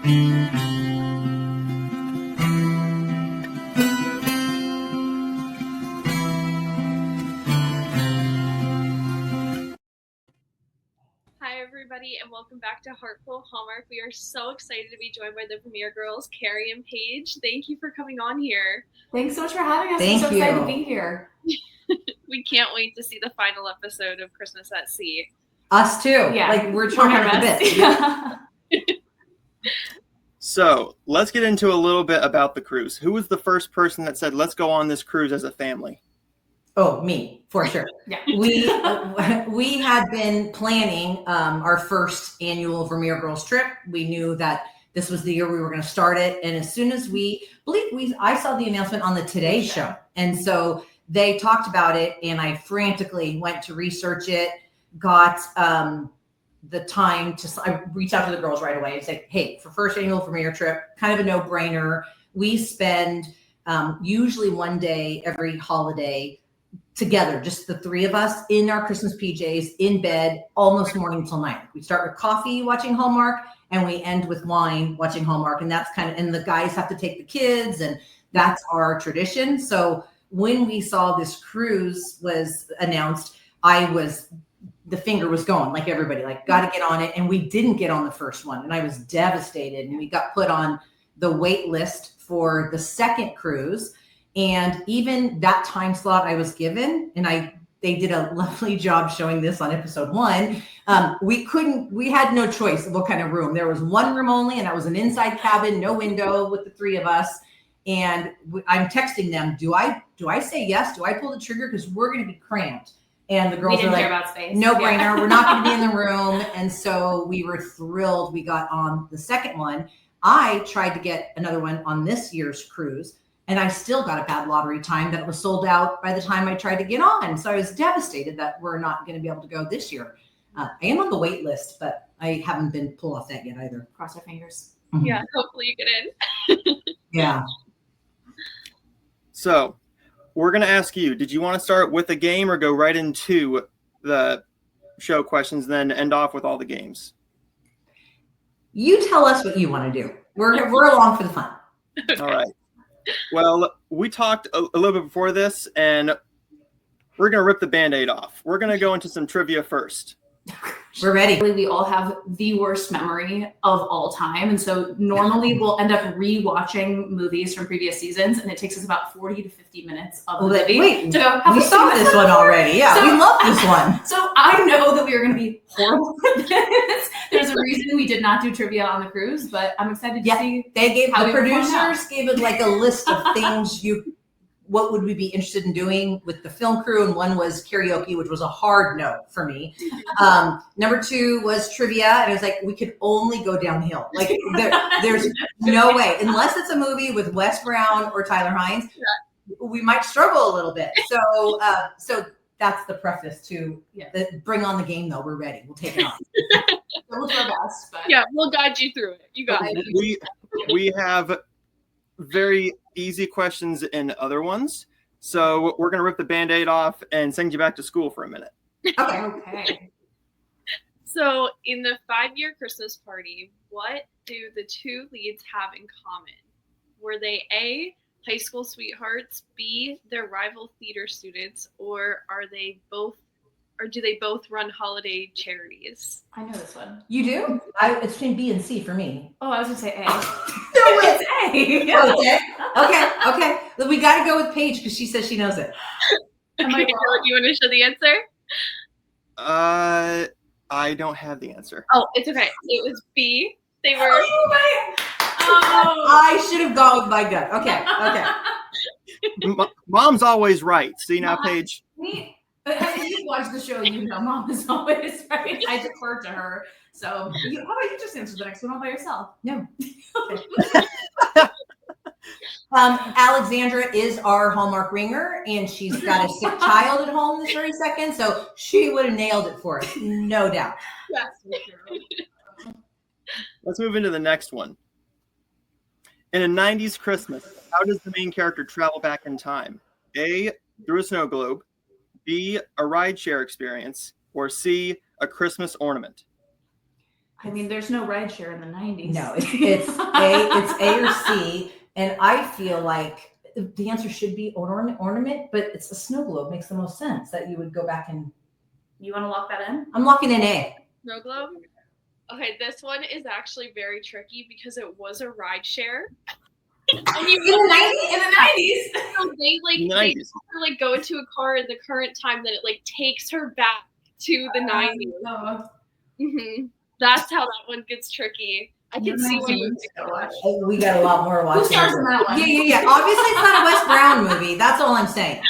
Hi, everybody, and welcome back to Heartful Hallmark. We are so excited to be joined by the Vermeer Girls, Kerry and Paige. Thank you for coming on here. Thanks so much for having us. Thank I'm so you. excited to be here. We can't wait to see the final episode of Christmas at Sea. Us too. Yeah. Like we're chomping at the bit. Yeah. So let's get into a little bit about the cruise. Who was the first person that said, let's go on this cruise as a family? Oh, me, for sure. Yeah. We had been planning our first annual Vermeer Girls trip. We knew that this was the year we were going to start it. And as soon as I saw the announcement on the Today Show. And so they talked about it and I frantically went to research it, got the time I reached out to the girls right away and said, hey, for first annual Vermeer trip, kind of a no-brainer. We spend usually one day every holiday together, just the three of us in our Christmas PJs, in bed, almost morning till night. We start with coffee watching Hallmark and we end with wine watching Hallmark. And that's and the guys have to take the kids and that's our tradition. So when we saw this cruise was announced, the finger was going like everybody, like got to get on it. And we didn't get on the first one. And I was devastated. And we got put on the wait list for the second cruise. And even that time slot I was given, and they did a lovely job showing this on episode 1. We had no choice of what kind of room. There was one room only, and that was an inside cabin, no window with the three of us. And I'm texting them, do I say yes? Do I pull the trigger? Because we're going to be cramped. And the girls We didn't are care like, about space. no brainer. We're not going to be in the room. And so we were thrilled we got on the second one. I tried to get another one on this year's cruise. And I still got a bad lottery time that it was sold out by the time I tried to get on. So I was devastated that we're not going to be able to go this year. I am on the wait list, but I haven't been pulled off that yet either. Cross our fingers. Mhm. Yeah, hopefully you get in. Yeah. So we're going to ask you, did you want to start with a game or go right into the show questions, then end off with all the games? You tell us what you want to do. We're along for the fun. All right. Well, we talked a little bit before this, and we're going to rip the Band-Aid off. We're going to go into some trivia first. We're ready. We all have the worst memory of all time. And so normally we'll end up rewatching movies from previous seasons, and it takes us about 40 to 50 minutes of the movie. Wait, to go, we saw this one already. Yeah, So- we love this one. So I know that we are going to be horrible at this. There's a reason we did not do trivia on the cruise, but I'm excited to see. They gave How the we perform now. producers gave it like a list of things what would we be interested in doing with the film crew, and one was karaoke, which was a hard no for me. Number 2 was trivia, and I was like, we could only go downhill. Like there's no way, unless it's a movie with Wes Brown or Tyler Hynes, we might struggle a little bit. So that's the preface to bring on the game. Though we're ready, we'll take it on. We'll do our best, but Yeah, we'll guide you through it. You got it. We have very easy questions in other ones. So we're going to rip the Band-Aid off and send you back to school for a minute. okay. So in the 5-year Christmas party, what do the 2 leads have in common? Were they A, high school sweethearts, B, their rival theater students, or do they both run holiday charities? I know this one. You do? It's between B and C for me. Oh, I was going to say A. No, It's A. Yeah. Oh, okay. Well, we got to go with Paige because she says she knows it. Am I Okay, wrong? you want to show the answer? I don't have the answer. Oh, it's okay. It was B. They were. Oh. I should have gone with my gut. Okay. Mom's always right. See now, Paige? If you watch the show, you know Mom is always right. I defer to her. So how about you just answer the next one all by yourself? No. Okay. Alexandra is our Hallmark ringer, and she's got a sick child at home this very second, so she would have nailed it for us, no doubt. Yes, for sure. Let's move into the next one. In a 90s Christmas, how does the main character travel back in time? A, through a snow globe, B, a rideshare experience, or C, a Christmas ornament? I mean, there's no rideshare in the 90s. No, it's A or C, and I feel like the answer should be ornament, but it's a snow globe makes the most sense that you would go back and. You want to lock that in? I'm locking in A. Snow globe. Okay, this one is actually very tricky because it was a ride share. And you In the 90s. so they In the they 90s. like go into a car in the current time that it like takes her back to the 90s. No. That's how that one gets tricky. I can see why you picked that one. We got a lot more Who watching. stars in that one? Yeah. Obviously, it's not a Wes Brown movie. That's all I'm saying.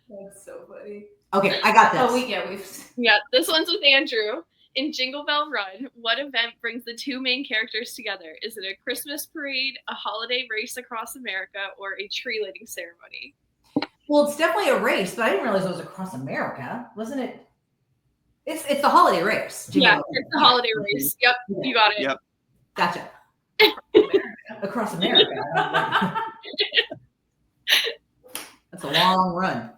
That's so funny. Okay, I got this. Oh, we've. Yeah, this one's with Andrew. In Jingle Bell Run, what event brings the two main characters together? Is it a Christmas parade, a holiday race across America, or a tree lighting ceremony? Well, it's definitely a race, but I didn't realize it was across America, wasn't it? It's the holiday race. Yeah, it's the holiday race. Yep, you got it. Yep. Gotcha. Across America. That's a long run.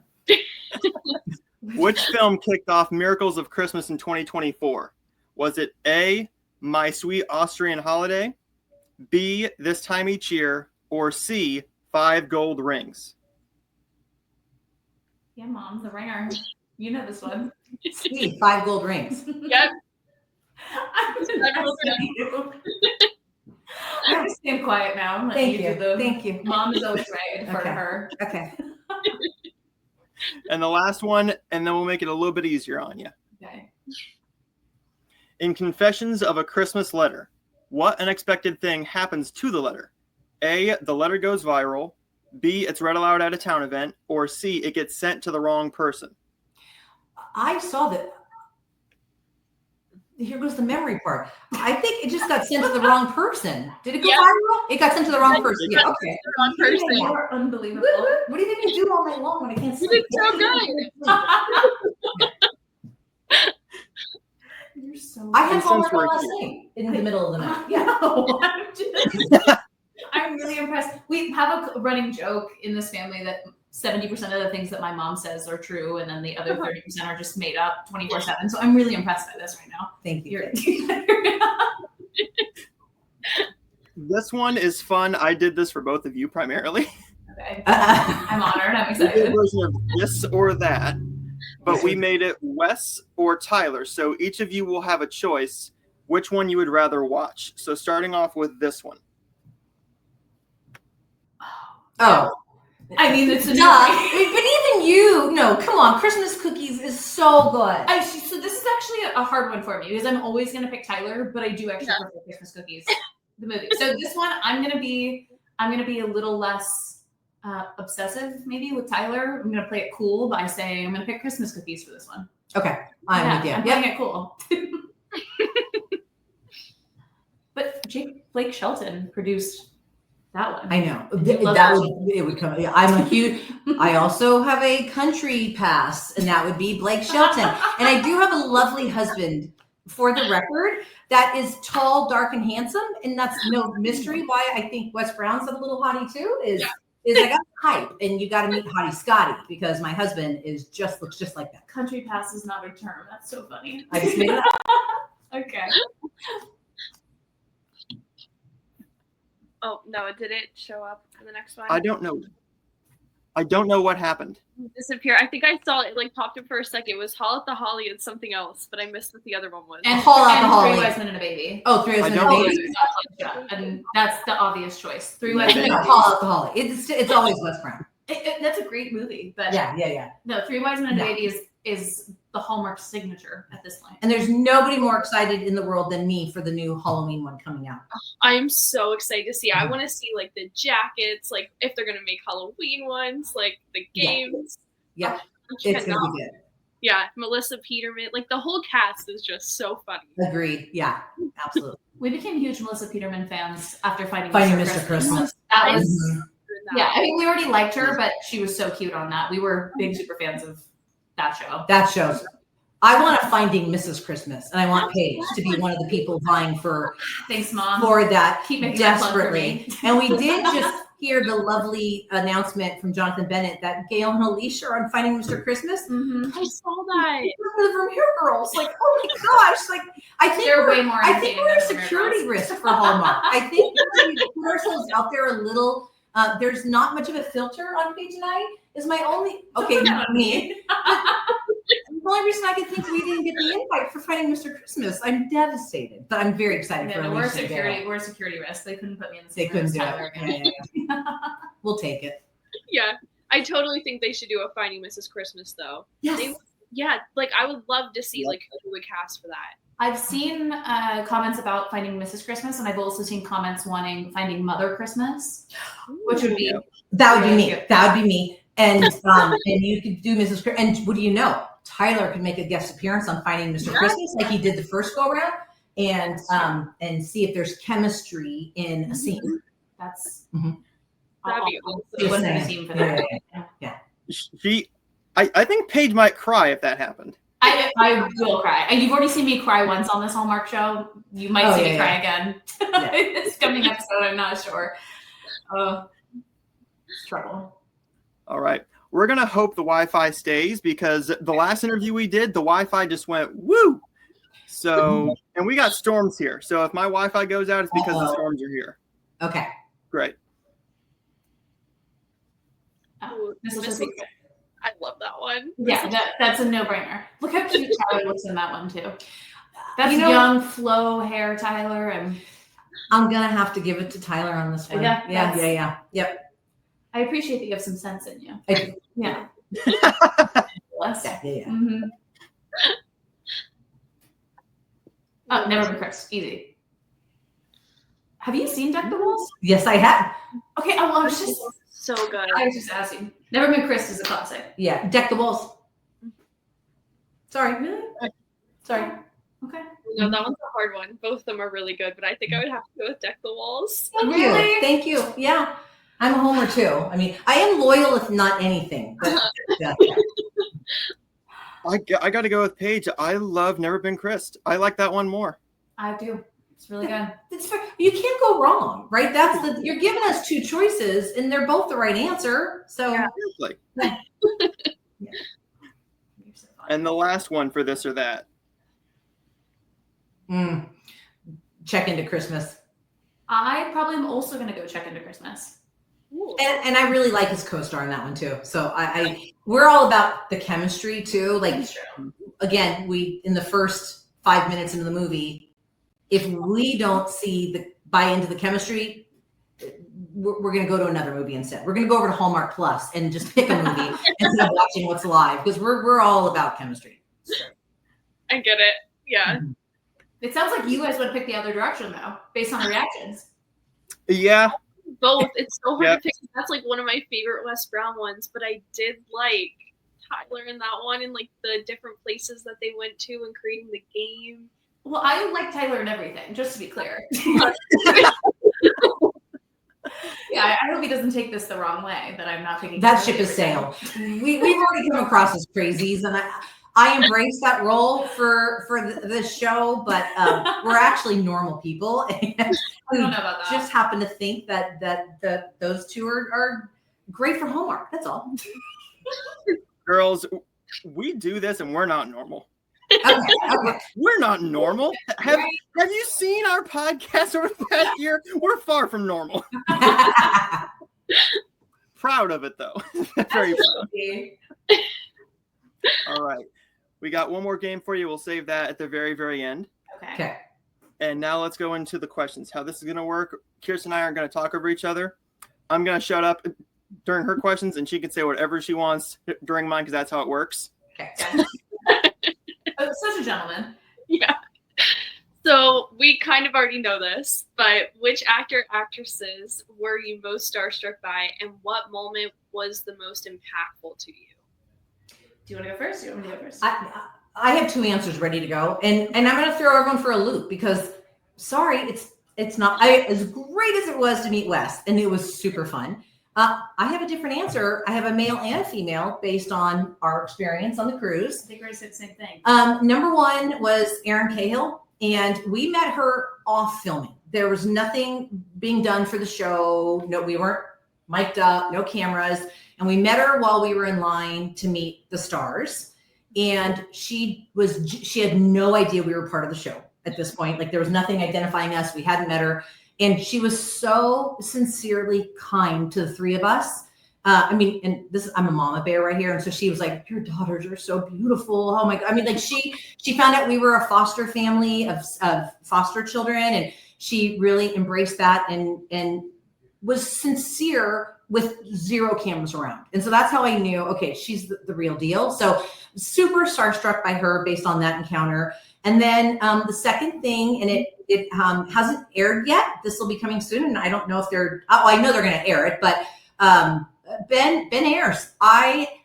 Which film kicked off Miracles of Christmas in 2024? Was it A, My Sweet Austrian Holiday, B, This Time Each Year, or C, 5 Gold Rings? Yeah, Mom, the ringer. You know this one. See, 5 gold rings. Yep. I'm just staying quiet now. I'm letting Thank you. do the. Thank you. Mom is always right in front of Okay. her. Okay. And the last one, and then we'll make it a little bit easier on you. Okay. In Confessions of a Christmas Letter, what unexpected thing happens to the letter? A, the letter goes viral, B, it's read aloud at a town event, or C, it gets sent to the wrong person. I saw that. Here goes the memory part. I think it just got sent to the wrong person. Did it go Yeah. viral? It got sent to the wrong person. Yeah, okay. The wrong person. You're unbelievable. What do you think you do all night long when I can't You sleep? did so good. You're so. I had And Hallmark since we're last here- night in the middle of the night. Yeah. No, I'm really impressed. We have a running joke in this family that 70% of the things that my mom says are true, and then the other 30% are just made up 24/7. So I'm really impressed by this right now. Thank you. This one is fun. I did this for both of you primarily. Okay. I'm honored. I'm We did a excited. version of this or that, but we made it Wes or Tyler. So each of you will have a choice which one you would rather watch. So starting off with this one. Oh. I mean, it's a Duh. But even you, no, come on. Christmas cookies is so good. So this is actually a hard one for me because I'm always going to pick Tyler, but I do actually prefer Christmas Cookies, the movie. So this one, I'm going to be a little less obsessive maybe with Tyler. I'm going to play it cool by saying I'm going to pick Christmas Cookies for this one. Okay. I'm with you. I'm playing it cool. But Blake Shelton produced that one. I know. love That that would, it would come. Yeah, I'm a huge. I also have a country pass, and that would be Blake Shelton. And I do have a lovely husband, for the record, that is tall, dark, and handsome. And that's no mystery why I think Wes Brown's a little hottie too. Is I got hype, and you got to meet Hottie Scotty because my husband looks just like that. Country pass is not a term. That's so funny. I just made it up. Okay. Oh no, did it show up in the next one? I don't know. I don't know what happened. Disappear. I think I saw it like popped up for a second. It was Hall at the Holly and something else, but I missed what the other one was. And Hall at the Holly. Three Wise Men and a Baby. Oh, 3 I O's and a don't baby. Yeah, and that's the obvious choice. Three Wise Men and a Baby. Hall at the Holly. It's always Wes Brown. That's a great movie, but Yeah. no, Three Wise Men and a No. Baby is the Hallmark signature at this point. And there's nobody more excited in the world than me for the new Halloween one coming out. I am so excited to see. I want to see like the jackets, like if they're gonna make Halloween ones, like the Yeah. games. Yeah, I it's cannot- gonna be good. Yeah, Melissa Peterman, like the whole cast is just so funny. Agreed. Yeah, absolutely. We became huge Melissa Peterman fans after Finding Mr. Christmas. That I- was Mhm. yeah. I mean, we already liked her, but she was so cute on that. We were big super fans of that show. That shows. I want a Finding Mrs. Christmas, and I want Paige to be one of the people vying for Thanks, Mom. that Keep making that plug for desperately. me. And we did just, hear the lovely announcement from Jonathan Bennett that Gail and Alicia are on Finding Mr. Christmas. I saw that. The Vermeer Girls, like, oh my gosh, like I think They're way more. I think we're a entertaining than the security Vermeer Girls. risk for Hallmark. I think we put ourselves out there a little. There's not much of a filter on Paige and I. Is my only me. The only reason I could think we didn't get the invite for Finding Mr. Christmas. I'm devastated, but I'm very excited for We're a Alicia. We're a security risk. They couldn't put me in the They same room couldn't as do Tyler it. again. Yeah. We'll take it. Yeah, I totally think they should do a Finding Mrs. Christmas though. Yes. Like I would love to see like who would cast for that. I've seen comments about Finding Mrs. Christmas, and I've also seen comments wanting Finding Mother Christmas, which would be That would be me. That would be me. And and you could do Mrs. Christmas. And what do you know? Tyler could make a guest appearance on Finding Mr. Christmas, like he did the first go around, and see if there's chemistry in a scene. That's That'd be awesome. It wasn't a team for that. Yeah. I think Paige might cry if that happened. I will cry. And you've already seen me cry once on this Hallmark show. You might see me cry again. This coming episode, I'm not sure. It's trouble. All right. We're going to hope the Wi-Fi stays because the last interview we did, the Wi-Fi just went woo. So, and we got storms here. So if my Wi-Fi goes out, it's because the storms are here. Okay. Great. I love that one. Yeah, that's a no-brainer. Look how cute Tyler looks in that one too. That's young flow hair, Tyler, and I'm gonna have to give it to Tyler on this one. Yeah. Yep. I appreciate that you have some sense in you. I do. Yeah. Bless. Yeah. Mm-hmm. Oh, Never Been Chris. Easy. Have you seen Deck the Walls? Yes, I have. Okay, I was just so good. I was just asking. Never Been Chris is a classic. Yeah, Deck the Walls. Sorry. Really? Sorry. Okay. No, that one's a hard one. Both of them are really good, but I think I would have to go with Deck the Walls. Really? Thank you. Yeah. I'm a homer too. I mean, I am loyal if not anything. But, yeah. I got to go with Paige. I love Never Been Chris. I like that one more. I do. It's really good. It's fair. You can't go wrong, right? You're giving us two choices, and they're both the right answer. So, yeah. And the last one for this or that. Check Into Christmas. I probably am also going to go Check Into Christmas. And I really like his co-star in that one too. So we're all about the chemistry too. Like again, we in the first 5 minutes into the movie, if we don't buy into the chemistry, we're going to go to another movie instead. We're going to go over to Hallmark Plus and just pick a movie instead of watching what's live because we're all about chemistry. I get it. Yeah. It sounds like you guys would pick the other direction though, based on the reactions. Yeah. Both. It's so hard to pick. That's like one of my favorite Wes Brown ones, but I did like Tyler in that one and like the different places that they went to and creating the game. Well, I like Tyler in everything, just to be clear. Yeah, I hope he doesn't take this the wrong way, that I'm not picking that ship has sailed. We've already come across as crazies, and I embrace that role for this show, but we're actually normal people. And I don't know about that. Just happen to think that those two are great for Hallmark. That's all. Girls, we do this and we're not normal. Okay. We're not normal. Have you seen our podcast over the past year? We're far from normal. Proud of it though. Very proud. All right. We got one more game for you. We'll save that at the very, very end. Okay. And now let's go into the questions. How this is going to work. Kirsten and I aren't going to talk over each other. I'm going to shut up during her questions, and she can say whatever she wants during mine because that's how it works. Okay. Such a gentleman. Yeah. So we kind of already know this, but which actresses were you most starstruck by, and what moment was the most impactful to you? Do you want to go first? Do you want me to go first? I have two answers ready to go, and I'm going to throw everyone for a loop because, sorry, it's not as great as it was to meet Wes, and it was super fun. I have a different answer. I have a male and a female based on our experience on the cruise. I think we're going to say the same thing. Number one was Erin Cahill, and we met her off filming. There was nothing being done for the show. No, we weren't mic'd up, no cameras. And we met her while we were in line to meet the stars. And she had no idea we were part of the show at this point. Like there was nothing identifying us. We hadn't met her. And she was so sincerely kind to the three of us. I'm a mama bear right here. And so she was like, your daughters are so beautiful. Oh my God. I mean, like she found out we were a foster family of foster children. And she really embraced that and was sincere with zero cameras around. And so that's how I knew, okay, she's the real deal. So super starstruck by her based on that encounter. And then the second thing, and it hasn't aired yet. This will be coming soon. And I don't know if I know they're going to air it, but Ben Ayers. I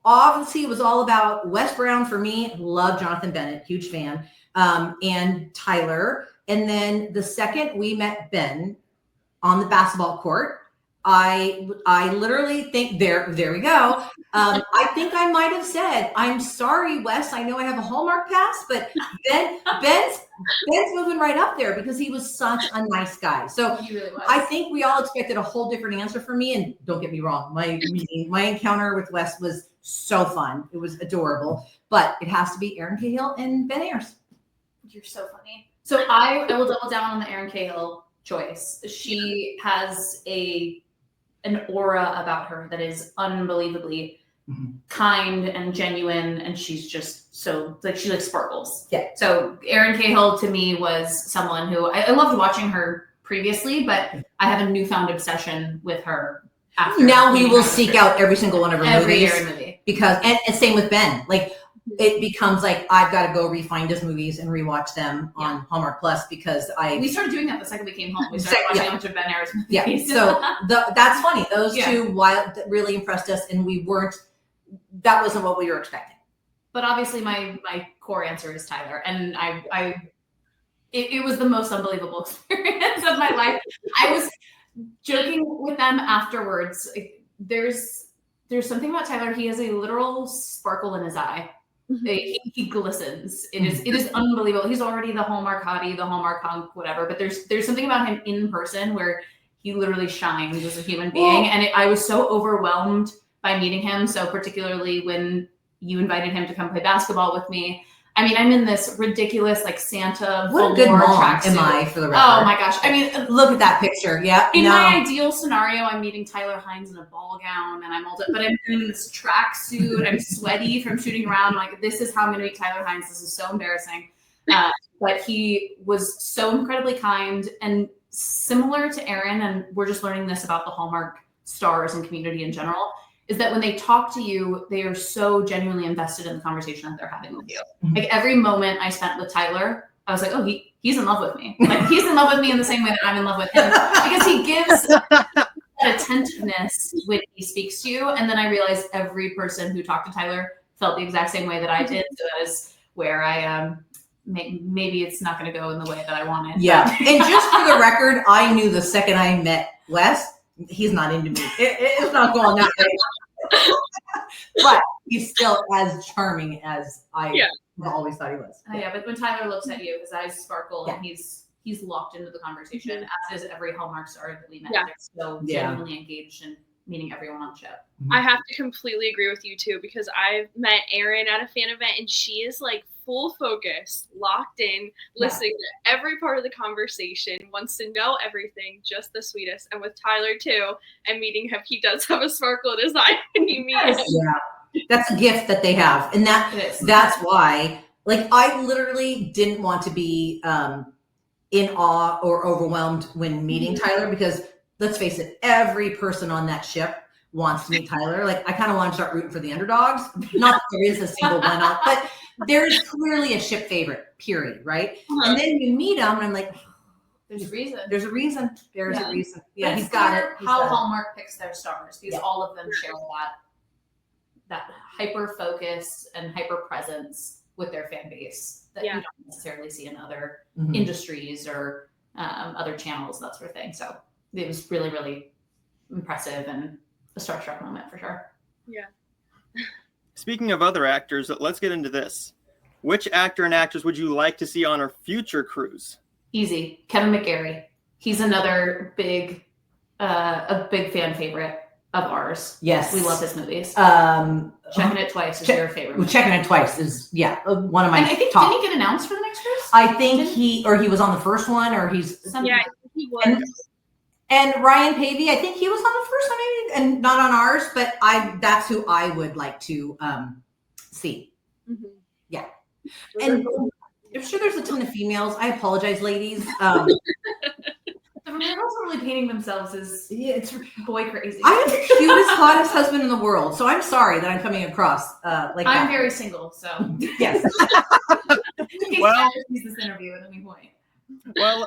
obviously it was all about Wes Brown for me. Love Jonathan Bennett, huge fan. And Tyler. And then the second we met Ben on the basketball court, I literally think there we go. I think I might have said, I'm sorry, Wes. I know I have a Hallmark pass, but Ben's moving right up there because he was such a nice guy. So he really was. I think we all expected a whole different answer from me. And don't get me wrong, my encounter with Wes was so fun. It was adorable, but it has to be Erin Cahill and Ben Ayers. You're so funny. So I will double down on the Erin Cahill choice. She has an aura about her that is unbelievably kind and genuine, and she's just so she sparkles. Yeah. So Erin Cahill to me was someone who I loved watching her previously, but I have a newfound obsession with her. After now we will seek out every single one of her movies movie because and same with Ben. Like it becomes like I've got to go refind his movies and rewatch them on Hallmark Plus because we started doing that the second we came home. We started watching a bunch of Ben Ayers movies. Yeah, so that's funny. Those two really impressed us, and that wasn't what we were expecting. But obviously, my core answer is Tyler, and it was the most unbelievable experience of my life. I was joking with them afterwards. There's something about Tyler. He has a literal sparkle in his eye. He glistens. It is unbelievable. He's already the Hallmark hottie, the Hallmark hunk, whatever. But there's something about him in person where he literally shines as a human being. And I was so overwhelmed by meeting him. So particularly when you invited him to come play basketball with me. I mean, I'm in this ridiculous Santa. What a good mom am I for the record? Oh my gosh! I mean, look at that picture. Yeah. In my ideal scenario, I'm meeting Tyler Hynes in a ball gown, and but I'm in this tracksuit. I'm sweaty from shooting around. I'm like, this is how I'm going to meet Tyler Hynes. This is so embarrassing. But he was so incredibly kind and similar to Erin, and we're just learning this about the Hallmark stars and community in general. Is that when they talk to you, they are so genuinely invested in the conversation that they're having with you. Like every moment I spent with Tyler, I was like, oh, he's in love with me. Like he's in love with me in the same way that I'm in love with him. Because he gives that attentiveness when he speaks to you. And then I realized every person who talked to Tyler felt the exact same way that I did. So that is where I maybe it's not going to go in the way that I wanted. Yeah. And just for the record, I knew the second I met Wes, he's not into me. It's not going that way. But he's still as charming as I always thought he was. Yeah, but when Tyler looks at you, his eyes sparkle and he's locked into the conversation, as is every Hallmark star that we met. They're so genuinely engaged in meeting everyone on the show. I have to completely agree with you too, because I've met Erin at a fan event and she is full focus, locked in, listening to every part of the conversation, wants to know everything, just the sweetest. And with Tyler too, and meeting him, he does have a sparkle in his eye when you meet him. Yeah, that's a gift that they have. And that's why, I literally didn't want to be in awe or overwhelmed when meeting Tyler, because let's face it, every person on that ship wants to meet Tyler. I kind of want to start rooting for the underdogs. Not that there is a single one out, but there's clearly a ship favorite, period, right? And then you meet him, and I'm like, there's a reason. There's a reason. There's a reason. Yeah, he's got it. How Hallmark picks their stars, because all of them share that hyper focus and hyper presence with their fan base that you don't necessarily see in other industries or other channels, that sort of thing. So it was really, really impressive and a starstruck moment for sure. Yeah. Speaking of other actors, let's get into this. Which actor and actress would you like to see on our future cruise? Easy. Kevin McGarry. He's another big a big fan favorite of ours. Yes. We love his movies. Checking It Twice is your favorite movie. Checking It Twice is, one of my And I think, top. didn't he get announced for the next cruise? I think he was on the first one, or he's. Yeah, he was. And Ryan Pavey, I think he was on the first one, maybe, and not on ours, but that's who I would like to see. Mm-hmm. Yeah. And I'm sure there's a ton of females. I apologize, ladies. The Vermeer Girls are really painting themselves as it's boy crazy. I have the cutest, hottest husband in the world, so I'm sorry that I'm coming across like that. I'm very single, so yes. Well, use this interview at any point. Well,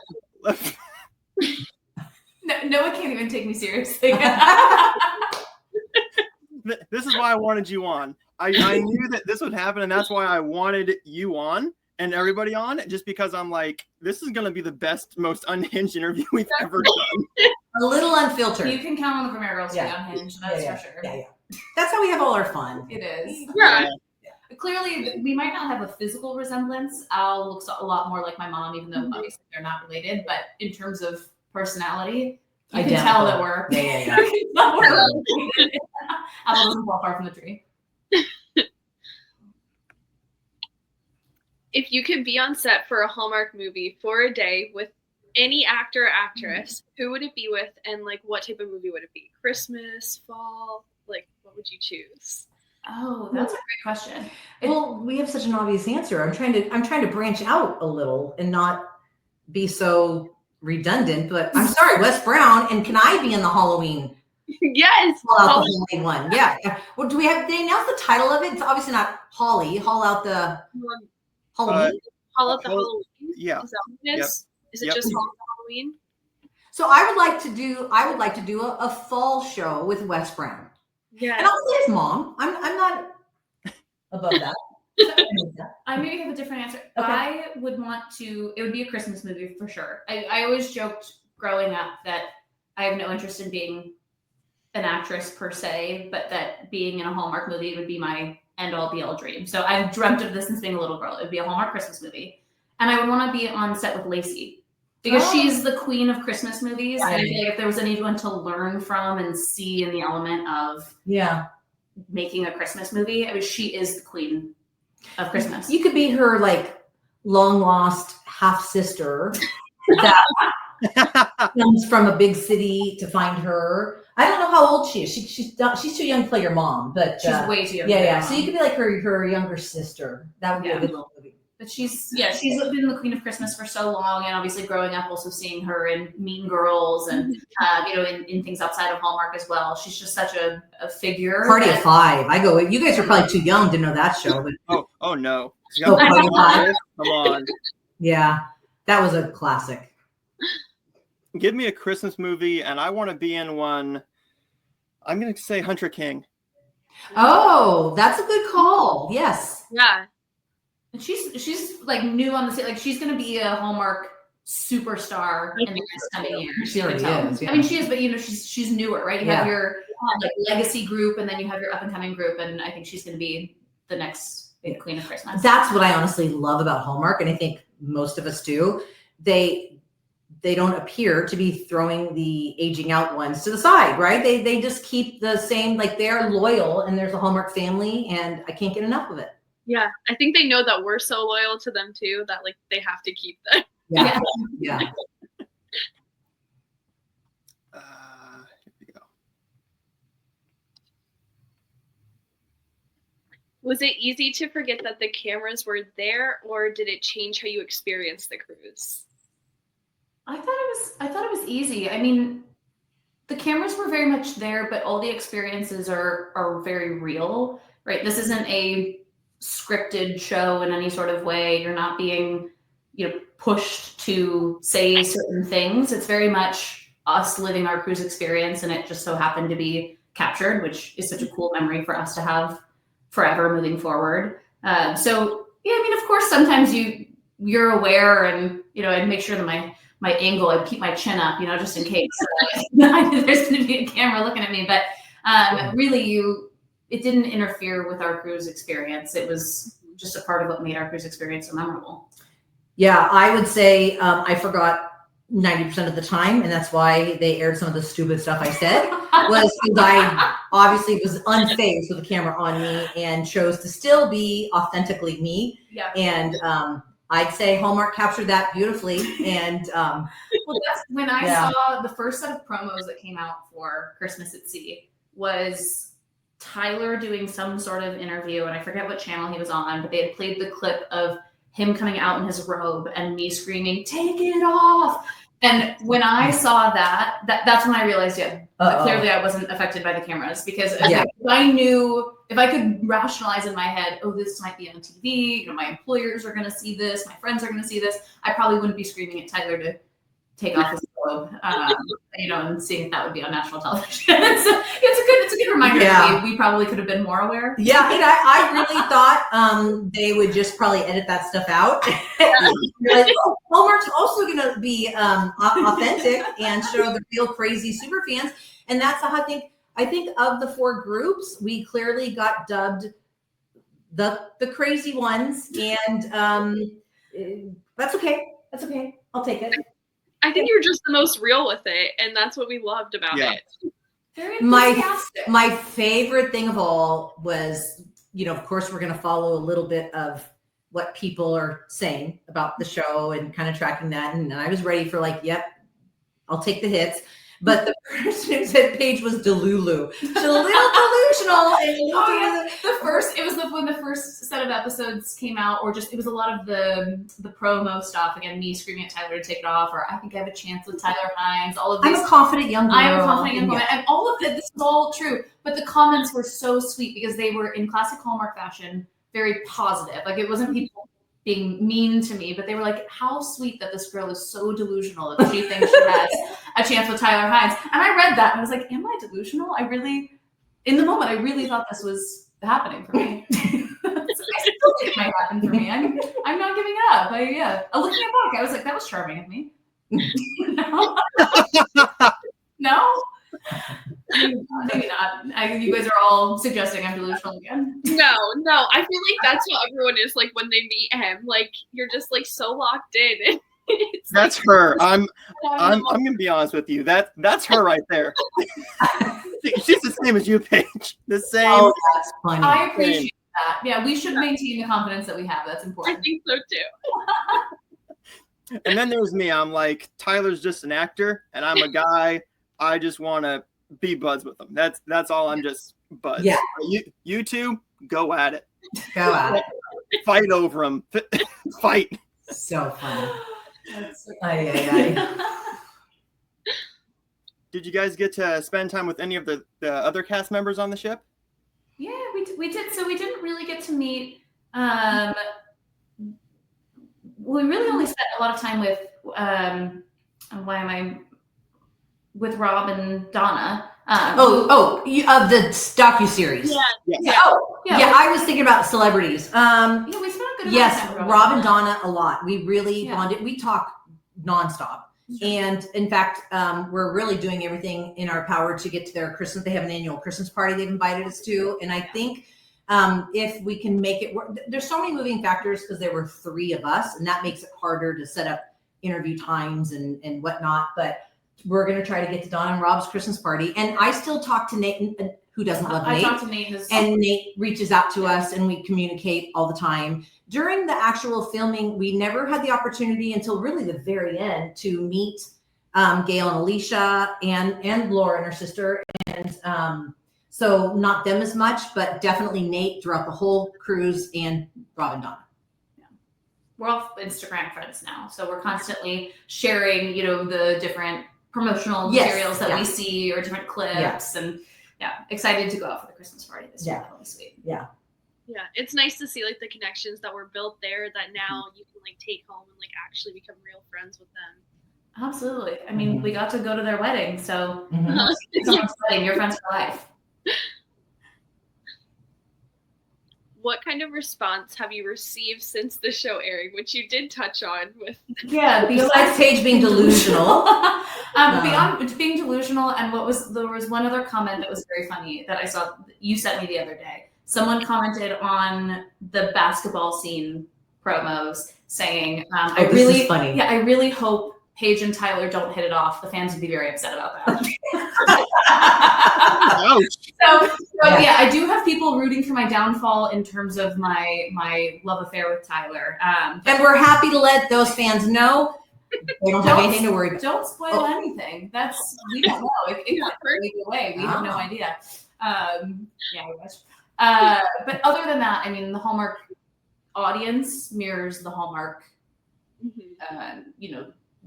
No one can't even take me seriously. this is why I wanted you on. I knew that this would happen, and that's why I wanted you on and everybody on, just because I'm like, this is going to be the best, most unhinged interview we've ever done. A little unfiltered. You can count on the Vermeer Girls to be unhinged, that's for sure. Yeah. That's how we have all our fun. It is. Yeah. Clearly, we might not have a physical resemblance. Al looks a lot more like my mom, even though obviously they're not related. But in terms of personality, you can tell that we're. Yeah. Al doesn't fall far from the tree. If you could be on set for a Hallmark movie for a day with any actor or actress, who would it be with, and like what type of movie would it be? Christmas, fall, like what would you choose? Oh, that's a great question. Well, we have such an obvious answer. I'm trying to branch out a little and not be so redundant. But I'm sorry, Wes Brown, and can I be in the Halloween? Yes, Haul out the Halloween one. Yeah. Well, do we have? They announced the title of it. It's obviously not Holly. Haul out the Halloween. Haul out the Halloween. Yeah. Is that what it is? Is it just Haul out the Halloween? So I would like to do a fall show with Wes Brown. Yeah. And I'll see his mom. I'm not above that. I maybe have a different answer. Okay. I would want to, it would be a Christmas movie for sure. I always joked growing up that I have no interest in being an actress per se, but that being in a Hallmark movie would be my end all be all dream. So I've dreamt of this since being a little girl. It would be a Hallmark Christmas movie. And I would want to be on set with Lacey. Because she's the queen of Christmas movies. And I feel like if there was anyone to learn from and see in the element of making a Christmas movie, I mean, she is the queen of Christmas. You could be her like long lost half sister that comes from a big city to find her. I don't know how old she is. She's too young to play your mom, but she's way too young. Yeah. So you could be like her younger sister. That would be a good little movie. But she's been the queen of Christmas for so long, and obviously growing up, also seeing her in Mean Girls and in things outside of Hallmark as well. She's just such a figure. Party of Five. You guys are probably too young to know that show. But oh no. Party of Five. Come on. Yeah, that was a classic. Give me a Christmas movie, and I want to be in one. I'm going to say Hunter King. Oh, that's a good call. Yes. Yeah. And she's like new on the scene. Like she's going to be a Hallmark superstar in the next coming years. She already is. Yeah. I mean, she is, but she's newer, right? You have your like legacy group, and then you have your up and coming group, and I think she's going to be the next big queen of Christmas. That's what I honestly love about Hallmark, and I think most of us do. They don't appear to be throwing the aging out ones to the side, right? They just keep the same, like they're loyal, and there's a Hallmark family, and I can't get enough of it. Yeah, I think they know that we're so loyal to them too that like they have to keep them. Yeah. Here we go. Was it easy to forget that the cameras were there, or did it change how you experienced the cruise? I thought it was easy. I mean, the cameras were very much there, but all the experiences are very real, right? This isn't a scripted show in any sort of way. You're not being, pushed to say certain things. It's very much us living our cruise experience, and it just so happened to be captured, which is such a cool memory for us to have forever moving forward. So yeah, I mean, of course, sometimes you're aware, and I'd make sure that my angle, I'd keep my chin up, just in case there's going to be a camera looking at me. But really, it didn't interfere with our cruise experience. It was just a part of what made our cruise experience so memorable. Yeah, I would say I forgot 90% of the time, and that's why they aired some of the stupid stuff I said, was because I obviously was unfazed with the camera on me and chose to still be authentically me. Yeah. And I'd say Hallmark captured that beautifully. And well, that's when I saw the first set of promos that came out for Christmas at Sea was Tyler doing some sort of interview, and I forget what channel he was on, but they had played the clip of him coming out in his robe and me screaming, "Take it off!" And when I saw that's when I realized, clearly I wasn't affected by the cameras, because if I could rationalize in my head, oh, this might be on TV, my employers are going to see this, my friends are going to see this, I probably wouldn't be screaming at Tyler to take off his robe, and seeing if that would be on national television. So it's a good reminder. Yeah. We probably could have been more aware. Yeah, and I really thought they would just probably edit that stuff out. Like, Hallmark's also going to be authentic and show the real crazy super fans, and that's how I think of the 4 groups, we clearly got dubbed the crazy ones, and that's okay. That's okay. I'll take it. I think you're just the most real with it, and that's what we loved about it. Very enthusiastic. My favorite thing of all was, of course, we're going to follow a little bit of what people are saying about the show and kind of tracking that. And I was ready for I'll take the hits. But the person who said Paige was Delulu. She's a little delusional. When the first set of episodes came out, or just, it was a lot of the promo stuff. Again, me screaming at Tyler to take it off, or I think I have a chance with Tyler Hynes. All of these. I'm a confident young girl. And all of this is all true. But the comments were so sweet because they were, in classic Hallmark fashion, very positive. Like, it wasn't people being mean to me, but they were like, how sweet that this girl is so delusional that she thinks she has a chance with Tyler Hynes. And I read that and I was like, am I delusional? In the moment, I really thought this was happening for me. I still think it might happen for me. I'm not giving up. Looking back, I was like, that was charming of me. No? Maybe not. You guys are all suggesting I'm delusional again. No. I feel like that's what everyone is like when they meet him. Like, you're just like so locked in. That's like, her. I'm gonna be honest with you. That's her right there. She's the same as you, Paige. The same. Oh, that's funny. I appreciate that. Yeah, we should maintain the confidence that we have. That's important. I think so too. And then there's me. I'm like, Tyler's just an actor, and I'm a guy. I just want to be buds with them. That's all. I'm just buds. Yeah. You two, go at it. Go at it. Fight over them. Fight. So funny. That's so Did you guys get to spend time with any of the other cast members on the ship? Yeah, we did. So we didn't really get to meet. We really only spent a lot of time with. With Rob and Donna. Of the docu-series. Yeah. I was thinking about celebrities. We spent a good amount of time with Rob and Donna a lot. We really bonded. We talk nonstop. And in fact, we're really doing everything in our power to get to their Christmas. They have an annual Christmas party they've invited us to. And I think if we can make it work, there's so many moving factors because there were 3 of us, and that makes it harder to set up interview times and whatnot. But we're going to try to get to Dawn and Rob's Christmas party. And I still talk to Nate, who doesn't love Nate. I talk to Nate. And Nate reaches out to us and we communicate all the time. During the actual filming, we never had the opportunity until really the very end to meet Gail and Alicia and Laura and her sister. And so not them as much, but definitely Nate throughout the whole cruise and Rob and Donna. We're all Instagram friends now. So we're constantly sharing, the different promotional materials that we see or different clips, and excited to go out for the Christmas party this year. Really sweet. Yeah, it's nice to see like the connections that were built there that now you can like take home and like actually become real friends with them. Absolutely. I mean, we got to go to their wedding, so someone's wedding, you're friends for life. What kind of response have you received since the show airing, which you did touch on with? Yeah, besides Paige being delusional. Beyond being delusional, and there was one other comment that was very funny that I saw you sent me the other day. Someone commented on the basketball scene promos saying, "I really hope Paige and Tyler don't hit it off, the fans would be very upset about that. Ouch. So yeah, I do have people rooting for my downfall in terms of my love affair with Tyler. And we're happy to let those fans know they don't have anything to worry about. Don't spoil anything. We don't know. It could go away. We have no idea. Yeah, I wish. But other than that, I mean, the Hallmark audience mirrors the Hallmark,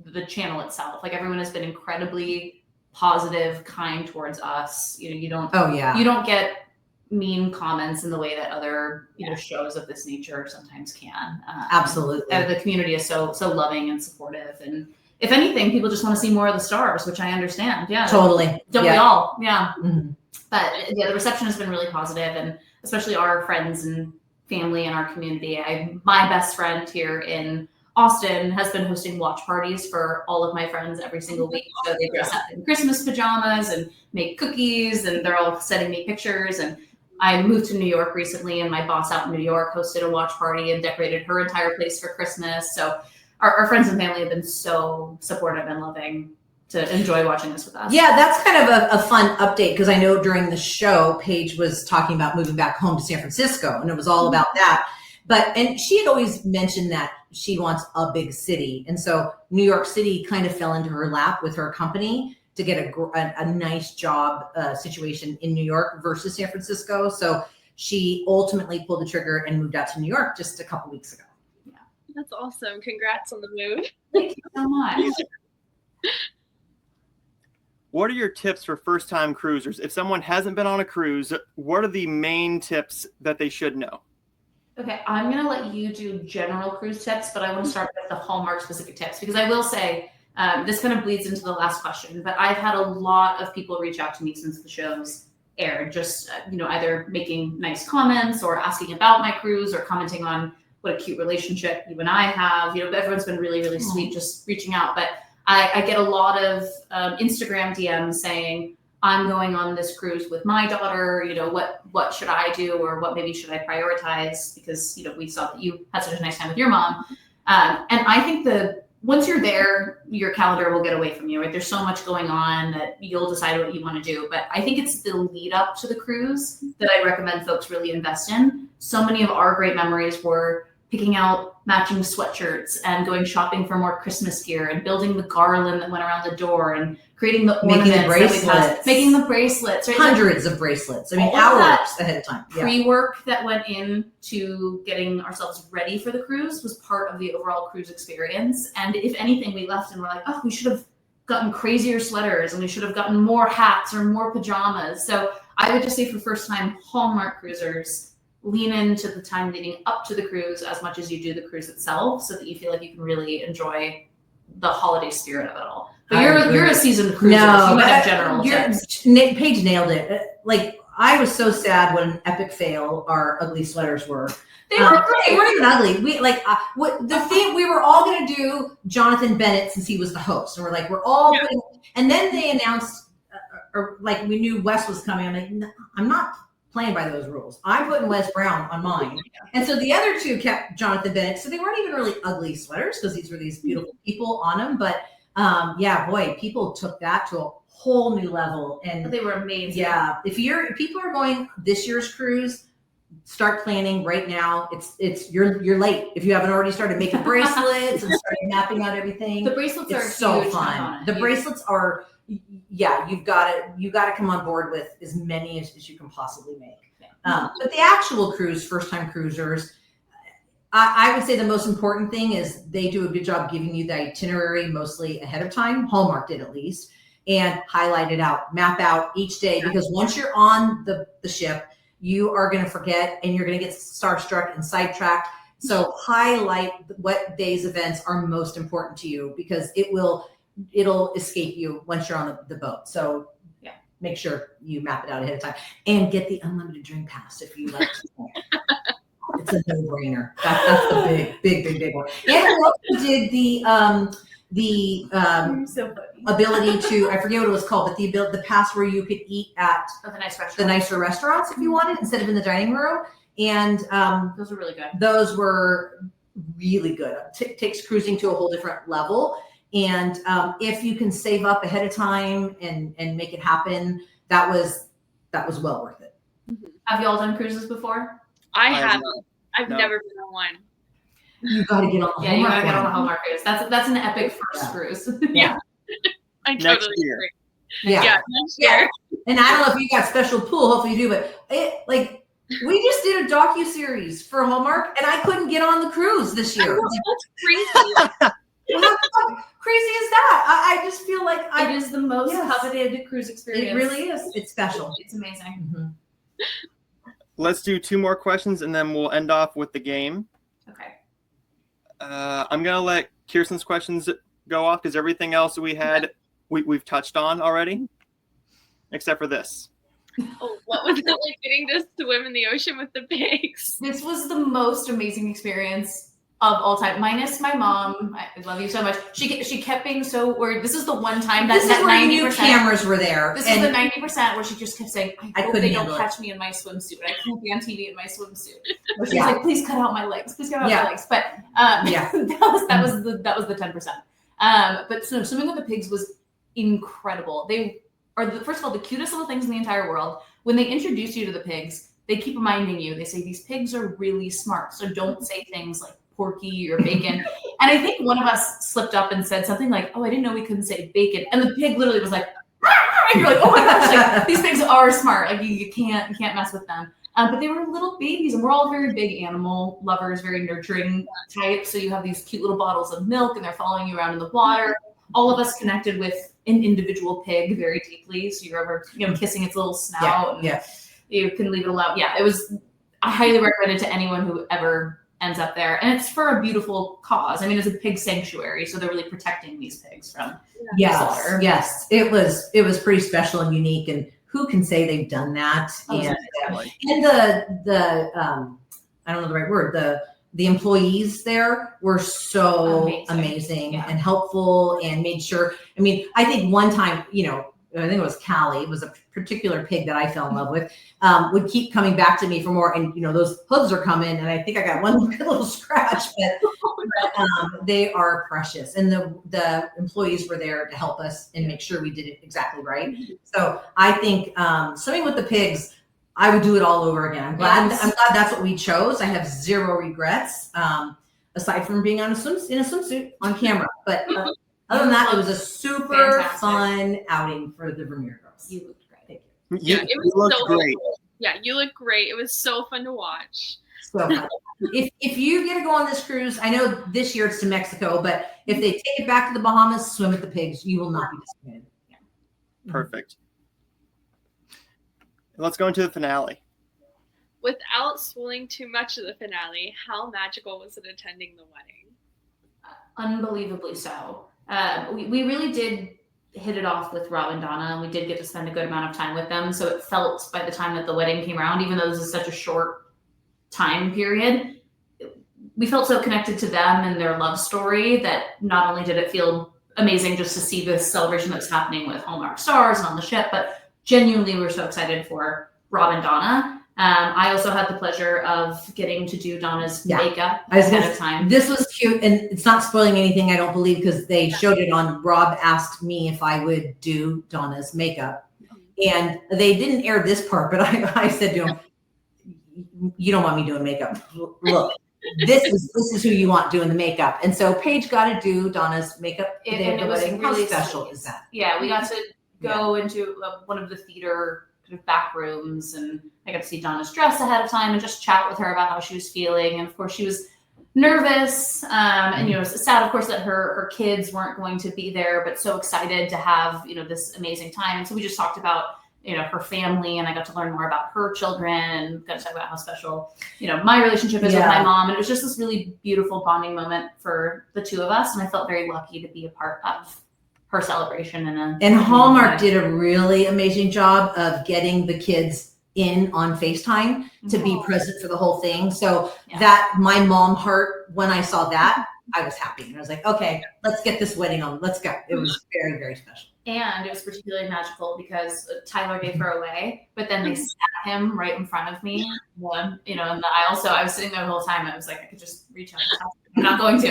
the channel itself. Like, everyone has been incredibly positive, kind towards us. You don't. Oh yeah. You don't get mean comments in the way that other shows of this nature sometimes can. Absolutely. The community is so loving and supportive, and if anything, people just want to see more of the stars, which I understand. Yeah, totally. Don't we all? Yeah. Mm-hmm. But yeah, the reception has been really positive, and especially our friends and family in our community. My best friend here in Austin has been hosting watch parties for all of my friends every single week. So they dress up in Christmas pajamas and make cookies, and they're all sending me pictures. And I moved to New York recently, and my boss out in New York hosted a watch party and decorated her entire place for Christmas. So our friends and family have been so supportive and loving to enjoy watching this with us. Yeah, that's kind of a fun update, because I know during the show, Paige was talking about moving back home to San Francisco, and it was all about that. And she had always mentioned that she wants a big city. And so New York City kind of fell into her lap with her company to get a nice job situation in New York versus San Francisco. So she ultimately pulled the trigger and moved out to New York just a couple weeks ago. Yeah, that's awesome. Congrats on the move. Thank you so much. What are your tips for first-time cruisers? If someone hasn't been on a cruise, what are the main tips that they should know? Okay, I'm going to let you do general cruise tips, but I want to start with the Hallmark specific tips, because I will say, this kind of bleeds into the last question, but I've had a lot of people reach out to me since the show's aired, just, either making nice comments or asking about my cruise or commenting on what a cute relationship you and I have. Everyone's been really, really sweet just reaching out, but I get a lot of Instagram DMs saying, I'm going on this cruise with my daughter, what should I do, or what maybe should I prioritize? Because, we saw that you had such a nice time with your mom. And I think once you're there, your calendar will get away from you, right? There's so much going on that you'll decide what you want to do. But I think it's the lead up to the cruise that I recommend folks really invest in. So many of our great memories were picking out matching sweatshirts and going shopping for more Christmas gear and building the garland that went around the door and creating the ornaments, making the bracelets, right? Hundreds of bracelets. I mean, hours ahead of time. Pre-work that went into getting ourselves ready for the cruise was part of the overall cruise experience. And if anything, we left and we're like, oh, we should have gotten crazier sweaters, and we should have gotten more hats or more pajamas. So I would just say, for first-time Hallmark cruisers, lean into the time leading up to the cruise as much as you do the cruise itself, so that you feel like you can really enjoy the holiday spirit of it all. But you're a seasoned cruiser, so you might have general tips. Paige nailed it. Like, I was so sad when epic fail our ugly sweaters were. They were great. They weren't even ugly. We were all going to do Jonathan Bennett since he was the host, and we're all putting, and then they announced, we knew Wes was coming. I'm like, no, I'm not playing by those rules. I'm putting Wes Brown on mine. And so the other two kept Jonathan Bennett. So they weren't even really ugly sweaters, because these were these beautiful people on them. But people took that to a whole new level. And they were amazing. Yeah. If people are going this year's cruise, start planning right now. You're late if you haven't already started making bracelets and started mapping out everything. The bracelets are so fun. The bracelets are, you've got to come on board with as many as you can possibly make. But the actual cruise, first-time cruisers, I would say the most important thing is they do a good job giving you the itinerary mostly ahead of time. Hallmark did, at least, and highlight it out, map out each day, because once you're on the ship, you are going to forget and you're going to get starstruck and sidetracked. So highlight what day's events are most important to you, because it'll escape you once you're on the boat. So make sure you map it out ahead of time, and get the unlimited drink pass if you like to. It's a no-brainer. That's the big one. And we also did the ability to, I forget what it was called, but the pass where you could eat at the nicer restaurants if you wanted, instead of in the dining room. And those are really good. Those were really good. Takes cruising to a whole different level. And if you can save up ahead of time and make it happen, that was well worth it. Have you all done cruises before? I have. not. I've No. never been on one. You got to get on the Yeah, you gotta Hallmark get on a one. Hallmark cruise. That's an epic first cruise. Yeah. I Next totally year. agree. Yeah. Yeah, next Yeah. year. And I don't know if you got special pool. Hopefully you do, but we just did a docu-series for Hallmark, and I couldn't get on the cruise this year. That's crazy. How crazy is that? I just feel like It is the most Yes. coveted cruise experience. it really is. It's special. It's amazing. Mhm. Let's do 2 more questions and then we'll end off with the game. Okay. I'm gonna let Kirsten's questions go off because everything else we had we've touched on already, except for this. Oh, what was it like getting to swim in the ocean with the pigs? This was the most amazing experience of all time, minus my mom. I love you so much. She kept being so worried. This is the one time that This is that where you knew 90%. cameras were there. This and is the 90% where she just kept saying, I hope couldn't they don't handle it. catch me in my swimsuit. I can't be on TV in my swimsuit. But she's Yeah. like, please cut out my legs. Please cut out Yeah. my legs. But Yeah. that was the 10%. But so swimming with the pigs was incredible. They are first of all the cutest little things in the entire world. When they introduce you to the pigs, they keep reminding you. They say these pigs are really smart, so don't say things like porky or bacon. And I think one of us slipped up and said something like, "Oh, I didn't know we couldn't say bacon," and the pig literally was like, and you're like, "Oh my gosh, like these pigs are smart. Like you can't mess with them." But they were little babies, and we're all very big animal lovers, very nurturing types. So you have these cute little bottles of milk, and they're following you around in the water. All of us connected with an individual pig very deeply. So you're ever, kissing its little snout, and you can leave it alone. Yeah, it was. I highly recommend it to anyone who ever ends up there, and it's for a beautiful cause. I mean, it's a pig sanctuary, so they're really protecting these pigs from slaughter. Yes, it was pretty special and unique, and who can say they've done that? Oh, And exactly. the I don't know the right word, the employees there were so amazing Yeah. and helpful and made sure. I mean, I think one time, I think it was Callie, it was a particular pig that I fell in love with, would keep coming back to me for more. And, those hooves are coming, and I think I got one little scratch, but they are precious. And the employees were there to help us and make sure we did it exactly right. So I think swimming with the pigs, I would do it all over again. I'm glad that's what we chose. I have zero regrets, aside from being in a swimsuit on camera. But other than that, it was a super fun outing for the Vermeer Girls. You looked great. Thank you. Yeah, it was looked so great. cool. Yeah, you look great. It was so fun to watch. So fun. If you get to go on this cruise, I know this year it's to Mexico, but if they take it back to the Bahamas, swim with the pigs, you will not be disappointed. Perfect. Let's go into the finale. Without spoiling too much of the finale, how magical was it attending the wedding? Unbelievably so. We really did hit it off with Rob and Donna, and we did get to spend a good amount of time with them. So it felt by the time that the wedding came around, even though this is such a short time period, we felt so connected to them and their love story that not only did it feel amazing just to see this celebration that's happening with Hallmark stars and on the ship, but genuinely we're so excited for Rob and Donna. I also had the pleasure of getting to do Donna's makeup ahead of time. This was cute, and it's not spoiling anything, I don't believe, because they showed it on. Rob asked me if I would do Donna's makeup, and they didn't air this part, but I said to him, "You don't want me doing makeup. Look, this is who you want doing the makeup." And so Paige got to do Donna's makeup. And it was How really special sweet. is that? Yeah, we got to go into one of the theater kind of back rooms, and I got to see Donna's dress ahead of time and just chat with her about how she was feeling. And of course, she was nervous, and sad, of course, that her kids weren't going to be there, but so excited to have this amazing time. And so we just talked about her family, and I got to learn more about her children, and got to talk about how special my relationship is with my mom. And it was just this really beautiful bonding moment for the two of us, and I felt very lucky to be a part of her celebration. And Hallmark did a really amazing job of getting the kids in on FaceTime to be present for the whole thing. So that my mom heart, when I saw that, I was happy. And I was like, okay, let's get this wedding on. Let's go. It was very, very special. And it was particularly magical because Tyler gave her away, but then they sat him right in front of me, one, in the aisle. So I was sitting there the whole time. I was like, I could just reach out and touch him. I'm not going to.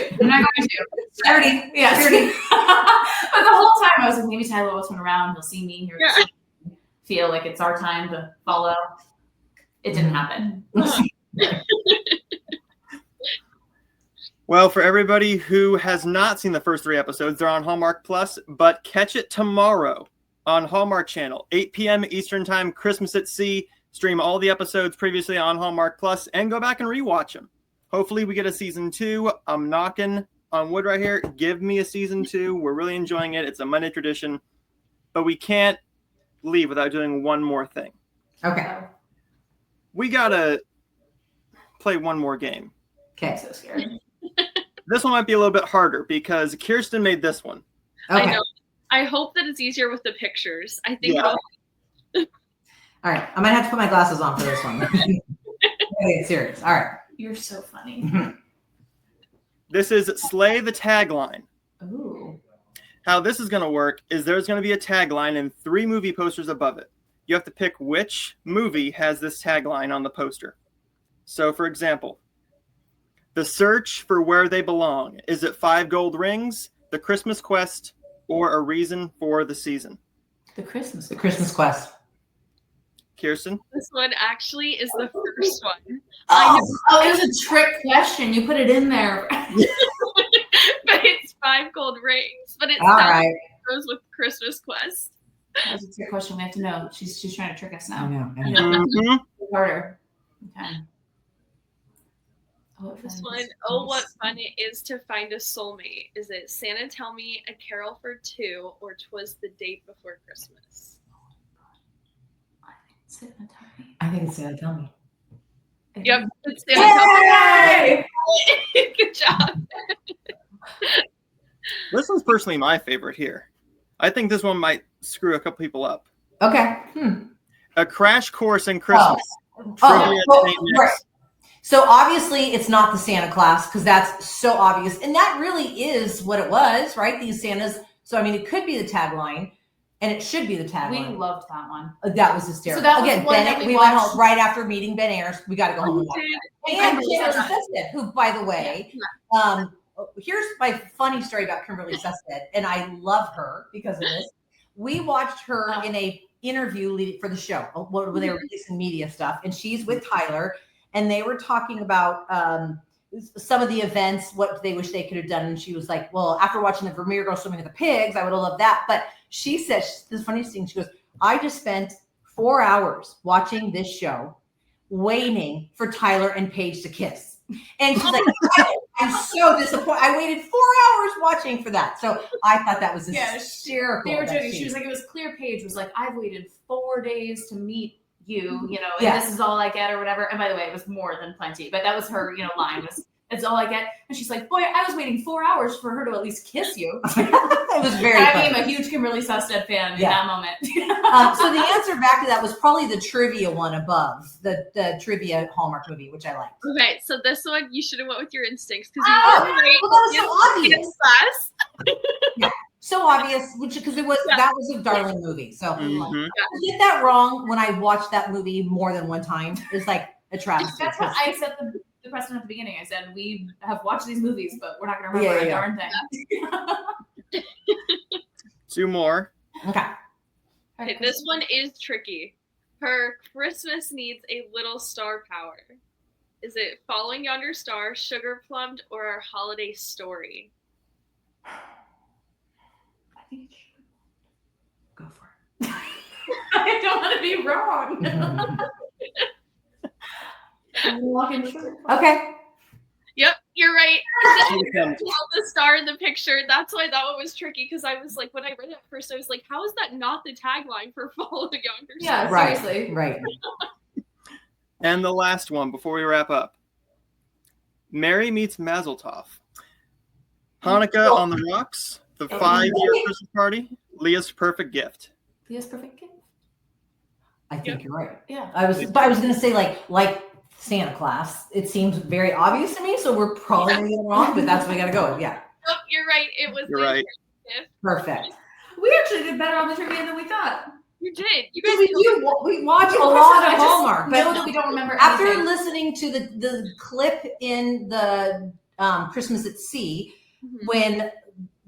Security. Yeah, security. But the whole time I was like, maybe Tyler will turn around. He'll see me. He'll feel like it's our time to follow. It didn't happen. Well, for everybody who has not seen the first 3 episodes, they're on Hallmark Plus, but catch it tomorrow on Hallmark Channel, 8 p.m. Eastern Time, Christmas at Sea. Stream all the episodes previously on Hallmark Plus and go back and rewatch them. Hopefully we get a season 2. I'm knocking on wood right here. Give me a season 2. We're really enjoying it. It's a Monday tradition, but we can't leave without doing one more thing. Okay. We got to play one more game. Okay. I'm so scared. This one might be a little bit harder because Kirsten made this one. Okay. I know. I hope that it's easier with the pictures. I think Yeah. it'll. All right. I might have to put my glasses on for this one. Okay, serious. All right. You're so funny. This is Slay the Tagline. Ooh. How this is going to work is there's going to be a tagline and 3 movie posters above it. You have to pick which movie has this tagline on the poster. So, for example, The Search for Where They Belong. Is it 5 Gold Rings, The Christmas Quest, or A Reason for the Season? The Christmas Quest. Kirsten? This one actually is the first one. Oh, it was a trick question. You put it in there. But it's 5 gold rings. But it All right. goes with Christmas Quest. That was a trick question. We have to know. She's trying to trick us now. I know. Mhm. Harder. Okay. This one, oh, what fun it is to find a soulmate. Is it Santa Tell Me, A Carol for Two, or 'Twas the Date Before Christmas? I think it's Santa Tell Me. Yep, it's Santa Tell Yay! Me. Good job. This one's personally my favorite here. I think this one might screw a couple people up. Okay. A Crash Course in Christmas. Trivia well, St. Nick's. right. So obviously it's not the Santa class because that's so obvious. And that really is what it was, right? These Santas. So, I mean, it could be the tagline and it should be the We tagline. loved that one. That was hysterical. So that was Again, one Ben, that we we went watched. home right after meeting Ben Ayers. We got to go home and watch that. And Kimberly Kimberly Sested. Sested, who, by the way, here's my funny story about Kimberly Sested, and I love her because of this. We watched her in a interview for the show where they were releasing media stuff, and she's with Tyler, and they were talking about some of the events, what they wish they could have done, and she was like, well, after watching the Vermeer Girls swimming with the pigs, I would have loved that. But she said the funniest thing, she goes, I just spent 4 hours watching this show waiting for Tyler and Paige to kiss. And she's like, I'm so disappointed. I waited 4 hours watching for that. So I thought that was hysterical. They were that joking. scene. She was like, it was clear. Paige was like, I've waited 4 days to meet you, and Yeah. this is all I get or whatever. And by the way, it was more than plenty, but that was her, line was, it's all I get. And she's like, boy, I was waiting 4 hours for her to at least kiss you. It was very I funny. became a huge Kimberly Sested fan in that moment. So the answer back to that was probably the trivia one above the trivia Hallmark movie, which I liked. Okay, so this one you should have went with your instincts because you Oh, were right. well, that was so obvious. Yes, class. So obvious, which because that was a darling movie. So Mhm. to get that wrong when I watched that movie more than one time is like a travesty. That's what I set the precedent at the beginning. I said, we have watched these movies, but we're not going to remember a darn thing. 2 more. Okay. Okay, this one is tricky. Her Christmas needs a little star power. Is it Following Yonder Star, Sugar Plumbed, or Our Holiday Story? Go for it. I don't want to be wrong. Okay. Yep, you're right. Sugar Plumbed. The star in the picture. That's why that one was tricky because I was like, when I read it at first, I was like, how is that not the tagline for Follow the Yonder Star? Yeah, Right. seriously. Right. And the last one before we wrap up. Mary Meets Mazeltov. Hanukkah on the Rocks. The 5-year Christmas Party. Leah's Perfect Gift. Leah's Perfect Gift. I think you're right. Yeah. I was going to say like Santa class. It seems very obvious to me, so we're probably going to get it wrong, but that's what we got to go with. Yeah. Nope, you're right. It was You're Leah's right. Perfect Gift. Perfect. We actually did better on the trivia than we thought. You did. You Because guys we watch a Listen, lot I of just Hallmark, know but that we don't remember after anything. listening to the clip in the Christmas at Sea, Mhm. when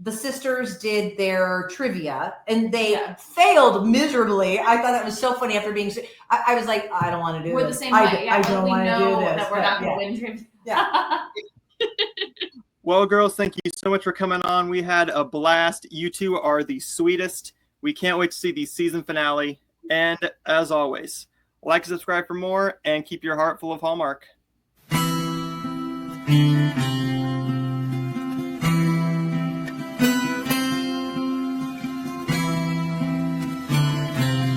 the sisters did their trivia and they Yeah. failed miserably, I thought that was so funny. After being, I was like, I don't want to do We're this. the same way. I Like, don't we want to do know this. that we're but not going yeah. to win trivia. Yeah. Well, girls, thank you so much for coming on. We had a blast. You two are the sweetest. We can't wait to see the season finale. And as always, like and subscribe for more and keep your heart full of Hallmark.